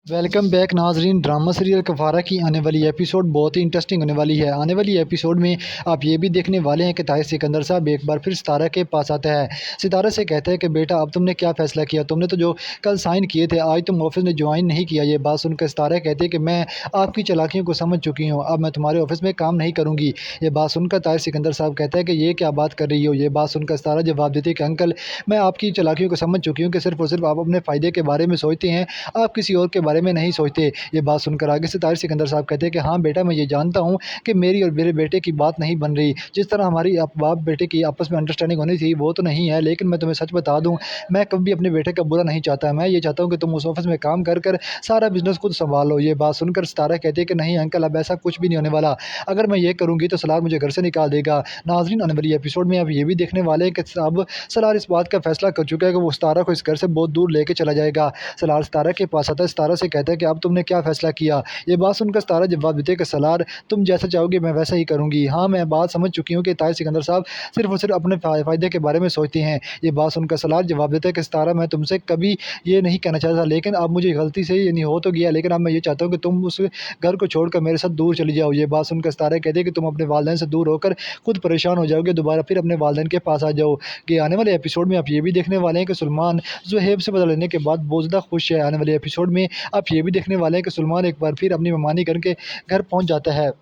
Welcome back नाजरीन। Drama serial कफारा की आने वाली एपिसोड बहुत ही इंटरेस्टिंग होने वाली है। आने वाली एपिसोड में आप ये भी देखने वाले हैं कि ताहिर सिकंदर साहब एक बार फिर सितारा के पास आता है। सितारा से कहता है कि बेटा अब तुमने क्या फ़ैसला किया, तुमने तो जो कल साइन किए थे आज तुम ऑफिस में ज्वाइन नहीं किया। ये बात सुनकर सितारा कहती है कि मैं आपकी चालाकियों को समझ चुकी हूँ, अब मैं तुम्हारे ऑफिस में काम नहीं करूँगी। ये बात सुनकर ताहिर सिकंदर साहब कहता है कि ये क्या बात कर रही हो। ये बात सुनकर सितारा जवाब देती है कि अंकल, मैं आपकी चालाकियों को समझ चुकी हूँ कि सिर्फ और सिर्फ आप अपने फ़ायदे के बारे में सोचते हैं, आप किसी और के बारे में नहीं सोचते। ये बात सुनकर आगे से ताहिर सिकंदर साहब कहते हैं कि हाँ बेटा, मैं ये जानता हूँ कि मेरी और मेरे बेटे की बात नहीं बन रही। जिस तरह हमारी बाप बेटे की आपस में अंडरस्टैंडिंग होनी थी वो तो नहीं है, लेकिन मैं तुम्हें सच बता दूँ, मैं कभी अपने बेटे का बुरा नहीं चाहता। मैं ये चाहता हूँ कि तुम उस ऑफिस में काम कर कर सारा बिजनेस खुद संभालो। ये बात सुनकर सितारा कहती है कि नहीं अंकल, अब ऐसा कुछ भी नहीं होने वाला। अगर मैं ये करूँगी तो सलार मुझे घर से निकाल देगा। नाजरीन, आने वाली एपिसोड में आप ये भी देखने वाले हैं कि अब सलार इस बात का फैसला कर चुका है कि वो सितारा को इस घर से बहुत दूर लेके चला जाएगा। सलार सितारा के पास आता है, सितारा से कहता है कि अब तुमने क्या फैसला किया। ये बात सुनकर सितारा जवाब देते हैं कि सलार, तुम जैसा चाहोगे मैं वैसा ही करूँगी। हाँ, मैं बात समझ चुकी हूँ कि ताहिर सिकंदर साहब सिर्फ और सिर्फ अपने फ़ायदे के बारे में सोचते हैं। ये बात सुनकर सलार जवाब देता है कि सितारा, मैं तुमसे कभी ये नहीं कहना चाहता था, लेकिन अब मुझे गलती से ये नहीं हो तो गया, लेकिन अब मैं ये चाहता हूँ कि तुम उस घर को छोड़कर मेरे साथ दूर चली जाओ। ये बात सुनकर सितारा कहते हैं कि तुम अपने वालिदैन से दूर होकर खुद परेशान हो जाओगे, दोबारा फिर अपने वालिदैन के पास आ जाओ। कि आने वाले एपिसोड में आप ये भी देखने वाले हैं कि सुलेमान ज़ुहैब से बदला लेने के बाद बहुत ज़्यादा खुश है। आने वाले एपिसोड में आप ये भी देखने वाले हैं कि सुलेमान एक बार फिर अपनी मेहमानी करके घर पहुंच जाता है।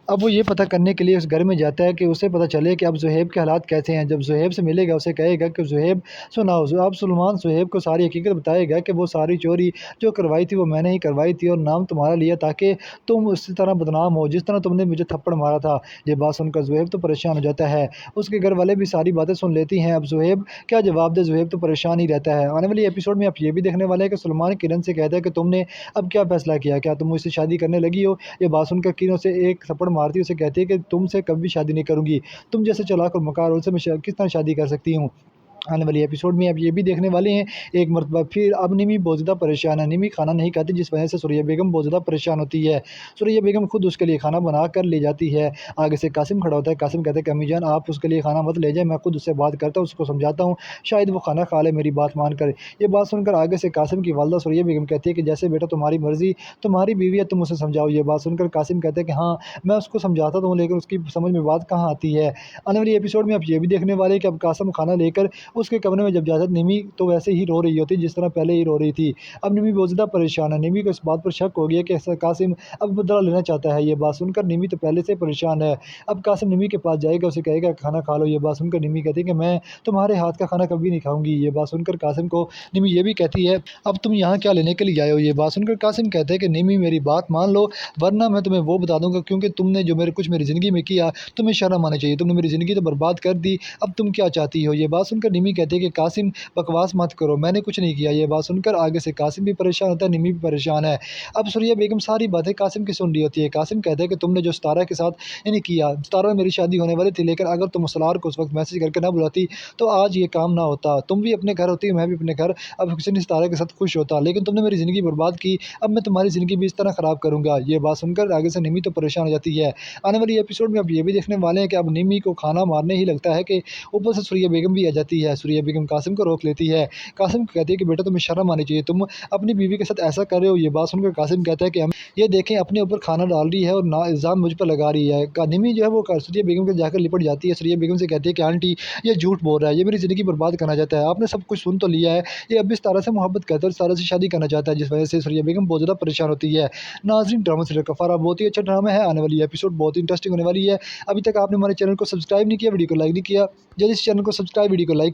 अब वो ये पता करने के लिए उस घर में जाता है कि उसे पता चले कि अब ज़ुहैब के हालात कैसे हैं। जब ज़ुहैब से मिलेगा उसे कहेगा कि ज़ुहैब सुनाओ। अब सुलेमान ज़ुहैब को सारी हकीकत बताएगा कि वो सारी चोरी जो करवाई थी वो मैंने ही करवाई थी और नाम तुम्हारा लिया ताकि तुम उसी तरह बदनाम हो जिस तरह तुमने मुझे थप्पड़ मारा था। ये बात सुनकर ज़ुहैब तो परेशान हो जाता है। उसके घर वाले भी सारी बातें सुन लेती हैं। अब ज़ुहैब क्या जवाब दे, ज़ुहैब तो परेशान ही रहता है। आने वाली एपिसोड में आप ये भी देखने वाले हैं कि सुलेमान किरण से कहता है कि तुमने अब क्या फ़ैसला किया, क्या तुम मुझसे शादी करने लगी हो। ये बात सुनकर किरण उसे एक थप्पड़ मारती है, उसे कहती है कि तुमसे कभी शादी नहीं करूँगी। तुम जैसे चालाक और मकार औरत से मैं किस तरह शादी कर सकती हूँ। आने वाली एपिसोड में अब ये भी देखने वाले हैं एक मर्तबा फिर अब निमी बहुत ज़्यादा परेशान है। निमी खाना नहीं खाती जिस वजह से सुरैया बेगम बहुत ज़्यादा परेशान होती है। सुरैया बेगम खुद उसके लिए खाना बना कर ले जाती है। आगे से कासिम खड़ा होता है। कासिम कहता है कि अम्मी जान, आप उसके लिए खाना मत ले जाएँ, मैं खुद उससे बात करता हूँ, उसको समझाता हूँ, शायद वो खाना खा ले मेरी बात मान कर। ये बात सुनकर आगे से कासिम की वालदा सुरैया बेगम कहती है कि जैसे बेटा तुम्हारी मर्ज़ी, तुम्हारी बीवी है, तुम उसे समझाओ। ये बात सुनकर कासिम कहता है कि हाँ, मैं उसको समझाता तो हूँ, लेकिन उसकी समझ में बात कहाँ आती है। आने वाली एपिसोड में आप ये भी देखने वाले हैं कि अब कासिम खाना लेकर उसके कमरे में जब जाता है, निमी तो वैसे ही रो रही होती जिस तरह पहले ही रो रही थी। अब निमी बहुत ज़्यादा परेशान है। निमी को इस बात पर शक हो गया कि ऐसा कासिम अब बदला लेना चाहता है। ये बात सुनकर निमी तो पहले से परेशान है। अब कासिम निमी के पास जाएगा, उसे कहेगा खाना खा लो। ये बात सुनकर निमी कहती है कि मैं तुम्हारे हाथ का खाना कभी नहीं खाऊंगी। ये बात सुनकर कासिम को निमी ये भी कहती है, अब तुम यहाँ क्या लेने के लिए आए हो। ये बात सुनकर कासिम कहते हैं कि निमी मेरी बात मान लो, वरना मैं तुम्हें वो बता दूंगा, क्योंकि तुमने जो मेरे कुछ मेरी ज़िंदगी में किया तुम्हें शर्म आनी चाहिए। तुमने मेरी ज़िंदगी तो बर्बाद कर दी, अब तुम क्या चाहती हो। ये बात सुनकर निमी कहती है कि कासिम बकवास मत करो, मैंने कुछ नहीं किया। ये बात सुनकर आगे से कासिम भी परेशान होता है, निमी भी परेशान है। अब सुरैया बेगम सारी बातें कासिम की सुन रही होती है। कासिम कहता है कि तुमने जो सितारा के साथ यानी किया, सितारा में मेरी शादी होने वाली थी, लेकिन अगर तुम सलार को उस वक्त मैसेज करके ना बुलाती तो आज ये काम ना होता। तुम भी अपने घर होती, मैं भी अपने घर, अब किसी सितारा के साथ खुश होता, लेकिन तुमने मेरी ज़िंदगी बर्बाद की, अब मैं तुम्हारी ज़िंदगी भी इस तरह ख़राब करूँगा। ये बात सुनकर आगे से निमी तो परेशान हो जाती है। आने वाली एपिसोड में अब ये भी देखने वाले हैं कि अब निमी को खाना मारने ही लगता है कि ऊपर से सुरैया बेगम भी आ जाती है। सुरैया बेगम कासिम को रोक लेती है। कासिम को कहती है कि बेटा तुम्हें शर्म आनी चाहिए, तुम अपनी बीवी के साथ ऐसा कर रहे हो। ये बात सुनकर कासिम कहता है कि हम ये देखें अपने ऊपर खाना डाल रही है और ना इल्ज़ाम मुझ पर लगा रही है। निमी जो है वो सुरैया बेगम के जाकर लिपट जाती है। सुरैया बेगम से कहती है कि आंटी ये झूठ बोल रहा है, ये मेरी ज़िंदगी बर्बाद करना चाहता है, आपने सब कुछ सुन तो लिया है, ये अब इस तरह से मोहब्बत करता है, इस तरह से शादी करना चाहता है, जिस वजह से सुरैया बेगम बहुत ज़्यादा परेशान होती है। नाज़रीन, ड्रामा सीरियल कफारा बहुत ही अच्छा ड्रामा है। आने वाली एपिसोड बहुत ही इंटरेस्टिंग होने वाली है। अभी तक आपने हमारे चैनल को सब्सक्राइब नहीं किया, वीडियो को लाइक नहीं किया, जल्दी इस चैनल को सब्सक्राइब, वीडियो को लाइक